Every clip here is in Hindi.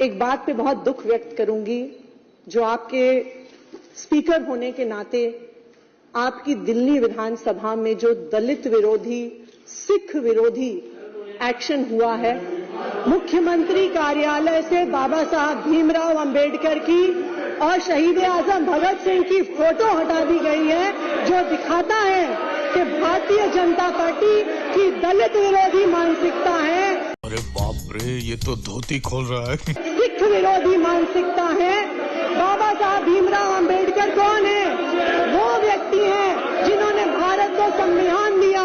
एक बात पे बहुत दुख व्यक्त करूंगी, जो आपके स्पीकर होने के नाते आपकी दिल्ली विधानसभा में जो दलित विरोधी, सिख विरोधी एक्शन हुआ है, मुख्यमंत्री कार्यालय से बाबा साहब भीमराव अंबेडकर की और शहीद आजम भगत सिंह की फोटो हटा दी गई है, जो दिखाता है कि भारतीय जनता पार्टी की दलित विरोधी मानसिकता है। अरे बाप रे, ये तो धोती खोल रहा है। सिख विरोधी मानसिकता है। बाबा साहब भीमराव अंबेडकर कौन है? वो व्यक्ति हैं जिन्होंने भारत को संविधान दिया।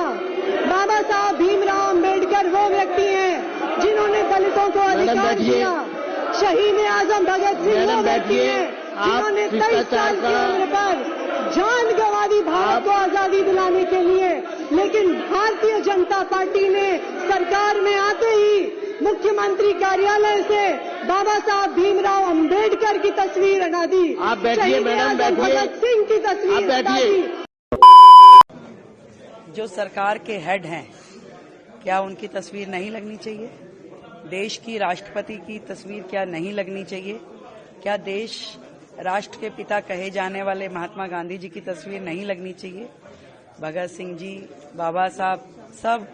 बाबा साहब भीमराव अंबेडकर वो व्यक्ति हैं जिन्होंने दलितों को अधिकार दिया। शहीद आजम भगत सिंह वो व्यक्ति हैं जिन्होंने 23 साल की उम्र पर जान गंवा दी भारत को आजादी दिलाने के लिए। लेकिन भारतीय जनता पार्टी ने सरकार में आते ही मुख्यमंत्री कार्यालय से बाबा साहब भीमराव अंबेडकर की तस्वीर हटा दी। आप बैठिए मैडम, बैठिए। भगत सिंह की तस्वीर हटा दी। जो सरकार के हेड हैं, क्या उनकी तस्वीर नहीं लगनी चाहिए? देश की राष्ट्रपति की तस्वीर क्या नहीं लगनी चाहिए? क्या देश राष्ट्र के पिता कहे जाने वाले महात्मा गांधी जी की तस्वीर नहीं लगनी चाहिए? भगत सिंह जी, बाबा साहब, सब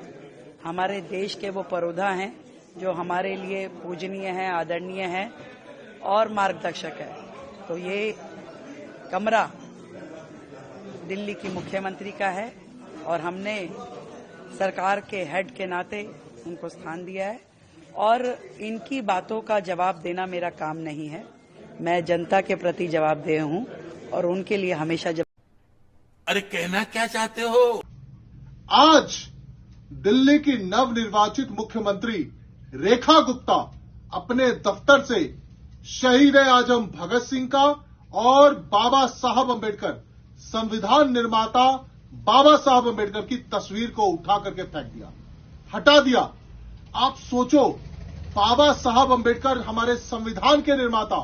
हमारे देश के वो पुरोधा हैं जो हमारे लिए पूजनीय हैं, आदरणीय हैं और मार्गदर्शक है। तो ये कमरा दिल्ली की मुख्यमंत्री का है और हमने सरकार के हेड के नाते उनको स्थान दिया है और इनकी बातों का जवाब देना मेरा काम नहीं है। मैं जनता के प्रति जवाबदेह हूं और उनके लिए हमेशा अरे कहना क्या चाहते हो? आज दिल्ली की नवनिर्वाचित मुख्यमंत्री रेखा गुप्ता अपने दफ्तर से शहीद आजम भगत सिंह का और बाबा साहब अंबेडकर, संविधान निर्माता बाबा साहब अंबेडकर की तस्वीर को उठा करके फेंक दिया, हटा दिया। आप सोचो, बाबा साहब अंबेडकर हमारे संविधान के निर्माता,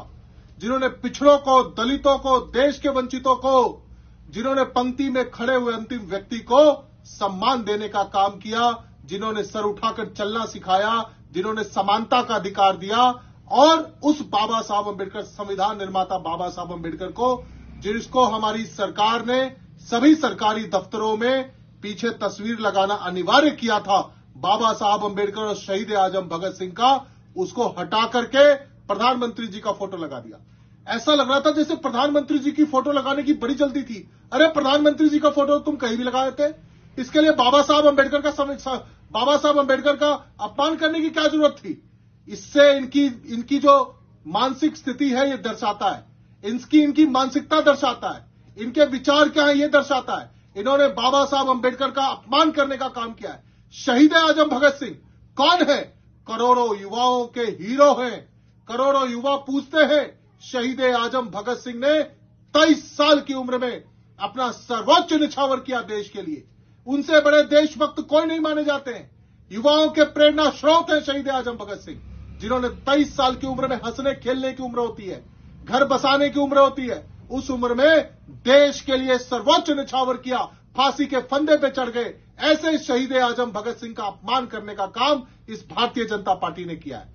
जिन्होंने पिछड़ों को, दलितों को, देश के वंचितों को, जिन्होंने पंक्ति में खड़े हुए अंतिम व्यक्ति को सम्मान देने का काम किया, जिन्होंने सर उठाकर चलना सिखाया, जिन्होंने समानता का अधिकार दिया, और उस बाबा साहब अंबेडकर, संविधान निर्माता बाबा साहब अंबेडकर को, जिसको हमारी सरकार ने सभी सरकारी दफ्तरों में पीछे तस्वीर लगाना अनिवार्य किया था, बाबा साहब अंबेडकर और शहीद आजम भगत सिंह का, उसको हटा करके प्रधानमंत्री जी का फोटो लगा दिया। ऐसा लग रहा था जैसे प्रधानमंत्री जी की फोटो लगाने की बड़ी जल्दी थी। अरे प्रधानमंत्री जी का फोटो तुम कहीं भी लगा देते, इसके लिए बाबा साहब अंबेडकर का अपमान करने की क्या जरूरत थी? इससे इनकी जो मानसिक स्थिति है ये दर्शाता है, इनकी मानसिकता दर्शाता है, इनके विचार क्या है ये दर्शाता है। इन्होंने बाबा साहब अंबेडकर का अपमान करने का काम किया है। शहीद आजम भगत सिंह कौन है? करोड़ों युवाओं के हीरो हैं। करोड़ों युवा पूछते हैं, शहीद आजम भगत सिंह ने 23 साल की उम्र में अपना सर्वोच्च निछावर किया देश के लिए। उनसे बड़े देशभक्त कोई नहीं माने जाते हैं। युवाओं के प्रेरणा स्रोत हैं शहीद आजम भगत सिंह, जिन्होंने 23 साल की उम्र में हंसने खेलने की उम्र होती है, घर बसाने की उम्र होती है, उस उम्र में देश के लिए सर्वोच्च निछावर किया, फांसी के फंदे पे चढ़ गए। ऐसे शहीद आजम भगत सिंह का अपमान करने का काम इस भारतीय जनता पार्टी ने किया है।